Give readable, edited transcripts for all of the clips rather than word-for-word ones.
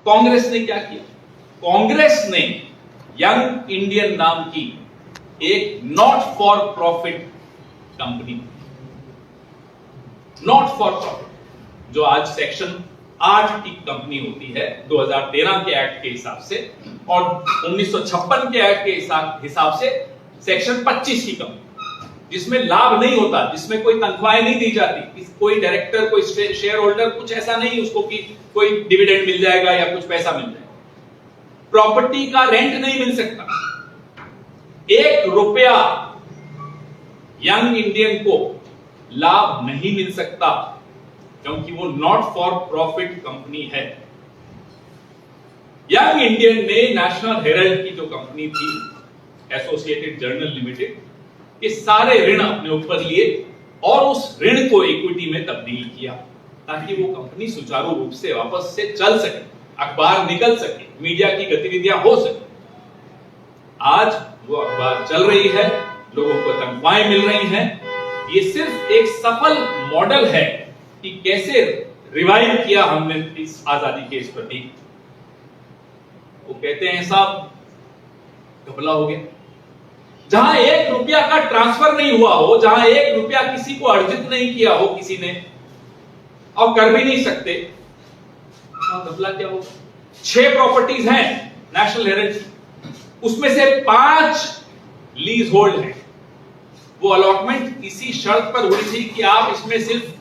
कांग्रेस ने क्या किया? कांग्रेस ने यंग इंडियन नाम की एक not for profit company, not for profit, जो आज सेक्शन 8 की कंपनी होती है 2013 के एक्ट के हिसाब से, और 1956 के एक्ट के हिसाब से सेक्शन 25 की कंपनी, जिसमें लाभ नहीं होता, जिसमें कोई तनख्वाहें नहीं दी जाती, कोई डायरेक्टर, कोई शेयर होल्डर, कुछ ऐसा नहीं उसको कि कोई डिविडेंड मिल जाएगा या कुछ पैसा मिल जाएगा, प्रॉपर्टी का रेंट नहीं मिल सकता, 1 रुपया यंग इंडियन को लाभ नहीं मिल सकता, क्योंकि वो नॉट फॉर प्रॉफिट कंपनी है। यंग इंडियन ने नेशनल हेराल्ड की जो कंपनी थी, एसोसिएटेड जर्नल लिमिटेड, ये सारे ऋण अपने ऊपर लिए और उस ऋण को इक्विटी में तब्दील किया, ताकि वो कंपनी सुचारू रूप से वापस से चल सके, अखबार निकल सके, मीडिया की गतिविधियां हो सके। आज वो अखबार चल रही है, लोगों को तनख्वाहें मिल रही हैं। ये सिर्फ एक सफल मॉडल है कि कैसे रिवाइव किया हमने इस आजादी के इस प्रतीक। वो कहते हैं साहब घपला हो गया। जहां 1 रुपया का ट्रांसफर नहीं हुआ हो, जहां 1 रुपया किसी को अर्जित नहीं किया हो किसी ने, और कर भी नहीं सकते, घपला क्या होगा? 6 प्रॉपर्टीज हैं नेशनल हेराल्ड, उसमें से 5 लीज होल्ड है। वो अलॉटमेंट इसी शर्त पर हुई थी कि आप इसमें सिर्फ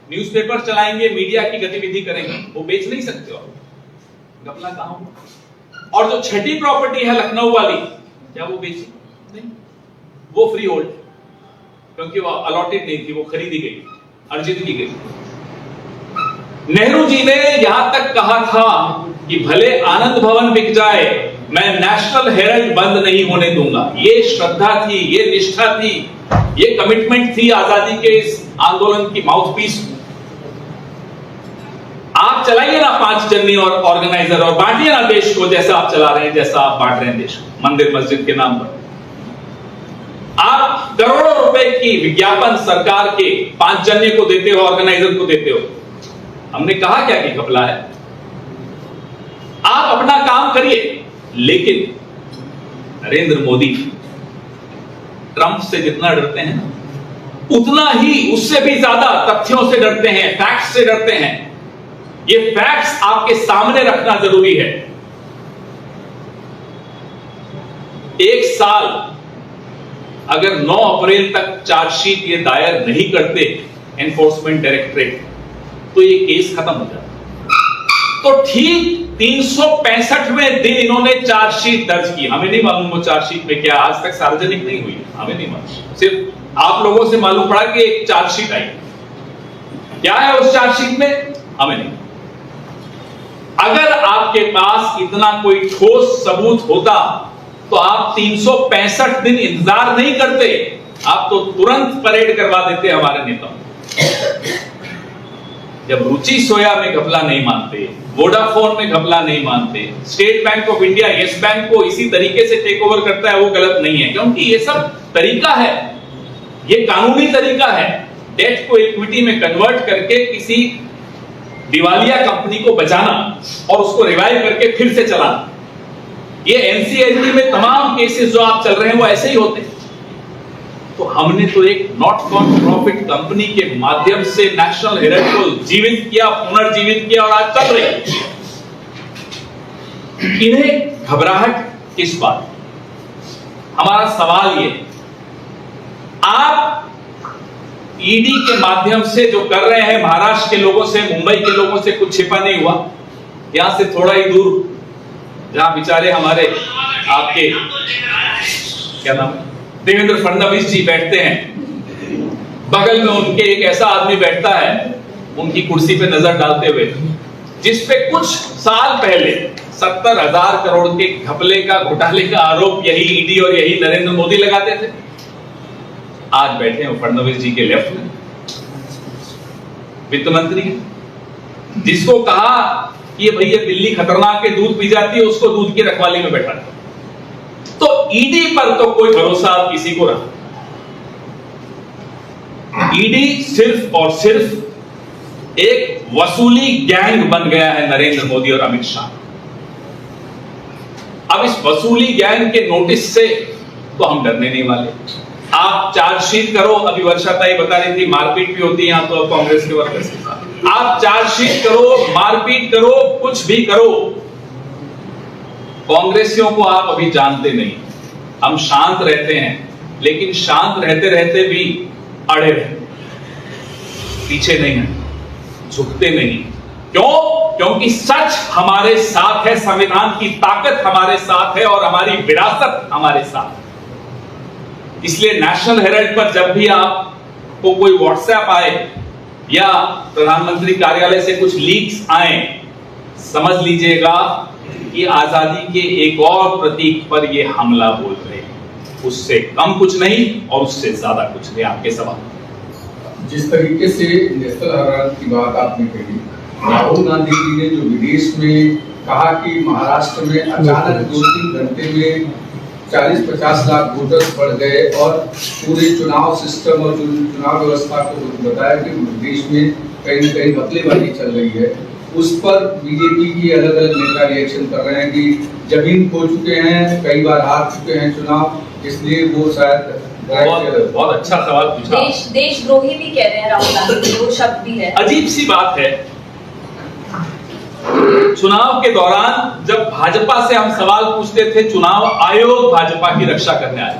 न्यूज़पेपर चलाएंगे, मीडिया की गतिविधि करेंगे, वो बेच नहीं सकते हो। घपला कहां हुआ? और जो 6ठी प्रॉपर्टी है लखनऊ वाली, क्या वो बेची? नहीं, वो फ्री होल्ड, क्योंकि वो अलॉटेड नहीं थी, वो खरीदी गई, अर्जित की गई। नेहरू जी ने यहां तक कहा था कि भले आनंद भवन बिक जाए, मैं नेशनल हेराल्ड बंद नहीं होने दूंगा। ये श्रद्धा थी, ये निष्ठा थी, ये कमिटमेंट थी आजादी के इस आंदोलन की माउथपीस। आप चलाइए ना 5 जन्नी और ऑर्गेनाइजर, और बांटिए ना देश को, जैसा आप चला रहे हैं, जैसा आप बांट रहे हैं देश को, मंदिर मस्जिद के नाम पर। आप करोड़ों रुपए की विज्ञापन सरकार के 5 जन्य को देते हो, ऑर्गेनाइजर को देते हो। हमने कहा क्या कि घपला है? आप अपना काम करिए, लेकिन नरेंद्र मोदी ट्रंप से जितना डरते हैं, उतना ही, उससे भी ज्यादा तथ्यों से डरते हैं, फैक्ट्स से डरते हैं। ये फैक्ट्स आपके सामने रखना जरूरी है। 1 साल अगर 9 अप्रैल तक चार्जशीट ये दायर नहीं करते एनफोर्समेंट डायरेक्टरेट, तो ये केस खत्म हो जाता। तो ठीक 365वें दिन इन्होंने चार्जशीट दर्ज की। हमें नहीं मालूम वो चार्जशीट में क्या, आज तक सार्वजनिक नहीं हुई, हमें नहीं मालूम, सिर्फ आप लोगों से मालूम पड़ा कि एक चार्जशीट आई। क्या है उस चार्जशीट में, हमें नहीं। अगर आपके पास इतना कोई ठोस सबूत होता तो आप 365 दिन इंतजार नहीं करते, आप तो तुरंत परेड करवा देते हमारे नेताओं। जब रुचि सोया में घपला नहीं मानते, वोडाफोन में घपला नहीं मानते, state bank of India yes bank को इसी तरीके से टेक ओवर करता है, वो गलत नहीं है, क्योंकि ये सब तरीका है, ये कानूनी तरीका है डेट को इक्विटी में कन्वर्ट करके किसी दिवालिया कंपनी को बचाना और उसको रिवाइव करके फिर से चलाना। ये एनसीएलटी में तमाम केसेस जो आप चल रहे हैं वो ऐसे ही होते हैं। तो हमने तो एक नॉट फॉर प्रॉफिट कंपनी के माध्यम से नेशनल हेराल्ड को जीवित किया, पुनर्जीवित किया, और आज चल रही है। इन्हें घबराहट किस बात? हमारा सवाल ये, आप ईडी के माध्यम से जो कर रहे हैं, महाराष्ट्र के लोगों से, मुंबई के लोगों से कुछ छिपा नहीं हुआ। यहां से थोड़ा ही दूर, जहां बेचारे हमारे आपके क्या नाम है, देवेंद्र फडणवीस जी बैठते हैं, बगल में उनके एक ऐसा आदमी बैठता है, उनकी कुर्सी पे नजर डालते हुए, जिसपे कुछ साल पहले 70,000 करोड़ के घपले का, घोटाले का आरोप यही ईडी और यही नरेंद्र मोदी लगाते थे। आज बैठे हैं फडणवीस जी के लेफ्ट में वित्त मंत्री, जिसको कहा कि ये भैया दिल्ली खतरनाक है, दूध पी जाती है, उसको दूध की रखवाली में बैठा था। तो ईडी पर तो कोई भरोसा आप किसी को रखो। ईडी सिर्फ और सिर्फ एक वसूली गैंग बन गया है नरेंद्र मोदी और अमित शाह। अब इस वसूली गैंग के नोटिस से तो हम डरने नहीं वाले। आप चार्जशीट करो, अभी वर्षा ये बता रही थी मारपीट भी होती है यहाँ तो कांग्रेस के वर्कर्स के साथ। आप चार्जशीट करो, मारपीट करो, कुछ भी करो, कांग्रेसियों को आप अभी जानते नहीं। हम शांत रहते हैं, लेकिन शांत रहते रहते भी अड़े रहते, पीछे नहीं है, झुकते नहीं। क्यों? क्योंकि सच हमारे साथ है, संविधान की ताकत हमारे साथ है और हमारी विरासत हमारे साथ है। इसलिए नेशनल हेराल्ड पर जब भी आपको कोई व्हाट्सएप आए या प्रधानमंत्री कार्यालय से कुछ लीक्स आए, समझ लीजिएगा कि आजादी के एक और प्रतीक पर ये हमला बोल रहे हैं। उससे कम कुछ नहीं और उससे ज्यादा कुछ नहीं। आपके सवाल। जिस तरीके से नेशनल हेराल्ड की बात आपने कही, राहुल गांधी जी ने जो विदेश में कहा कि महाराष्ट्र में अचानक 2-3 घंटे में 40-50 लाख वोटर्स बढ़ गए और पूरे चुनाव सिस्टम और चुनाव व्यवस्था को बताया कि देश में कहीं न कहीं घपलेबाजी चल रही है, उस पर बीजेपी की अलग अलग नेता रिएक्शन कर रहे हैं कि जमीन खो चुके हैं, कई बार हार चुके हैं चुनाव, इसलिए वो शायद बहुत अच्छा सवाल पूछा। देशद्रोही भी कह रहे हैं राहुल गांधी, वो शब्द भी है। अजीब सी बात है, चुनाव के दौरान जब भाजपा से हम सवाल पूछते थे, चुनाव आयोग भाजपा की रक्षा करने आया।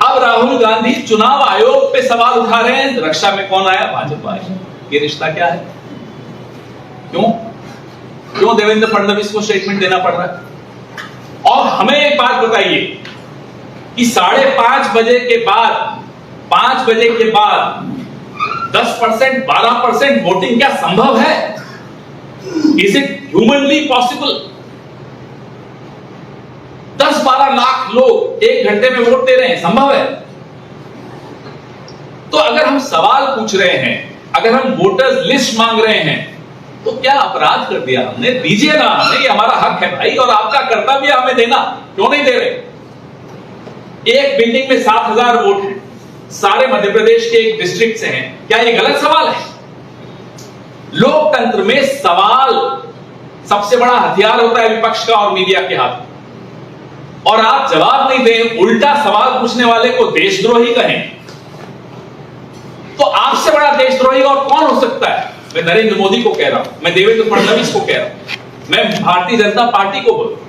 अब राहुल गांधी चुनाव आयोग पे सवाल उठा रहे हैं, रक्षा में कौन आया? भाजपा आया। ये रिश्ता क्या है? क्यों देवेंद्र फडणवीस को स्टेटमेंट देना पड़ रहा है? और हमें एक बात बताइए कि 5:30 बजे के बाद 5 बजे के बाद 10% 12% वोटिंग क्या संभव है? Is it humanly possible? 10-12 lakh लोग 1 घंटे में वोट दे रहे हैं, संभव है? तो अगर हम सवाल पूछ रहे हैं, अगर हम वोटर्स लिस्ट मांग रहे हैं, तो क्या अपराध कर दिया हमने? दीजिए ना हमें, ये हमारा हक है भाई, और आपका कर्तव्य हमें देना। क्यों नहीं दे रहे? एक बिल्डिंग में 7,000 वोट हैं, सारे मध्य प्रदेश के एक डिस्ट्रिक्ट से हैं, क्या ये गलत सवाल है? लोकतंत्र में सवाल सबसे बड़ा हथियार होता है विपक्ष का और मीडिया के हाथ। और आप जवाब नहीं दें, उल्टा सवाल पूछने वाले को देशद्रोही कहें, तो आपसे बड़ा देशद्रोही और कौन हो सकता है? मैं नरेंद्र मोदी को कह रहा हूं, मैं देवेंद्र फडणवीस को कह रहा हूं, मैं भारतीय जनता पार्टी को बोल रहा हूं,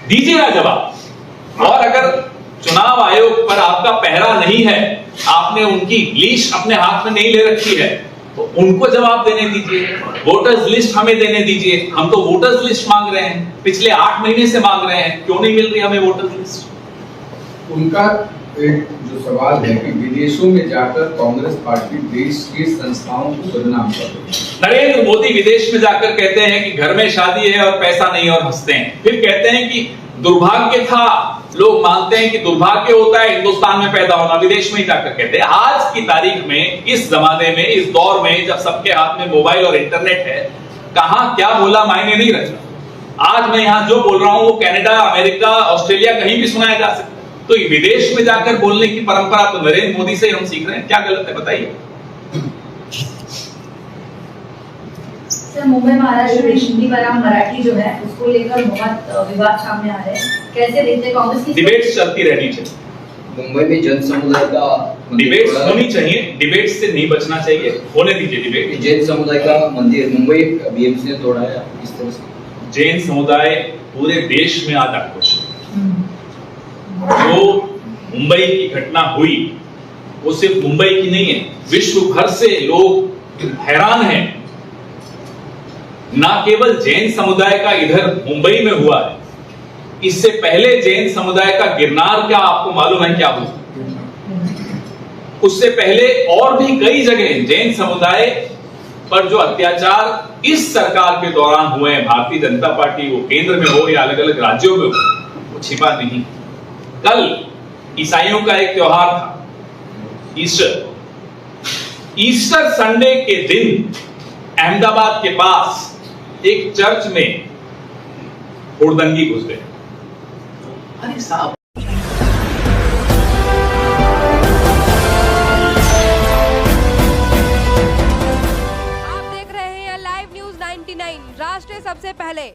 दीजिए ना जवाब। और अगर चुनाव आयोग पर आपका पहरा नहीं है, आपने उनकी लीश अपने हाथ में नहीं ले रखी है, तो उनको जवाब देने दीजिए। वोटर्स लिस्ट हमें देने दीजिए, हम तो वोटर्स लिस्ट मांग रहे हैं, पिछले 8 महीने से मांग रहे हैं, क्यों नहीं मिल रही हमें वोटर्स लिस्ट? उनका एक जो सवाल है कि विदेशों में जाकर कांग्रेस पार्टी देश की संस्थाओं को बदनाम कर रही है। नरेंद्र मोदी विदेश में जाकर कहते हैं कि घर में शादी है और पैसा नहीं, और हंसते हैं। फिर कहते हैं कि दुर्भाग्य था, लोग मानते हैं कि दुर्भाग्य होता है हिंदुस्तान में पैदा होना, विदेश में ही जाकर कहते हैं। आज की तारीख में, इस जमाने में, इस दौर में, जब सबके हाथ में मोबाइल और इंटरनेट है, कहां क्या बोला मायने नहीं रखता। आज मैं यहां जो बोल रहा हूं वो कनाडा, अमेरिका, ऑस्ट्रेलिया कहीं भी सुनाया जा सकता है। तो विदेश में जाकर बोलने की परंपरा तो नरेंद्र मोदी से ही हम सीख रहे हैं, क्या गलत है बताइए? सर, मुंबई महाराष्ट्र में हिंदी बनाम मराठी जो है उसको लेकर बहुत विवाद सामने आ रहे हैं, कैसे देखते हैं कांग्रेस की? डिबेट्स चलती रहनी चाहिए, मुंबई में जन समुदाय का डिबेट्स होनी चाहिए, डिबेट्स से नहीं बचना चाहिए, होने दीजिए डिबेट। जैन समुदाय का मंदिर मुंबई बीएमसी ने तोड़ा है, इस तरह से जैन समुदाय पूरे देश में आज आक्रोश है। जो मुंबई की घटना हुई वो सिर्फ मुंबई की नहीं है, विश्व भर से लोग हैरान हैं। ना केवल जैन समुदाय का इधर मुंबई में हुआ है, इससे पहले जैन समुदाय का गिरनार क्या आपको मालूम है क्या हुआ? उससे पहले और भी कई जगह जैन समुदाय पर जो अत्याचार इस सरकार के दौरान हुए हैं, भारतीय जनता पार्टी वो केंद्र में हो या अलग अलग राज्यों में हो, वो छिपा नहीं। कल ईसाइयों का एक त्योहार था, ईस्टर संडे के दिन अहमदाबाद के पास एक चर्च में हुड़दंगी घुस गई। अरे साहब, आप देख रहे हैं लाइव न्यूज 99 राष्ट्र सबसे पहले।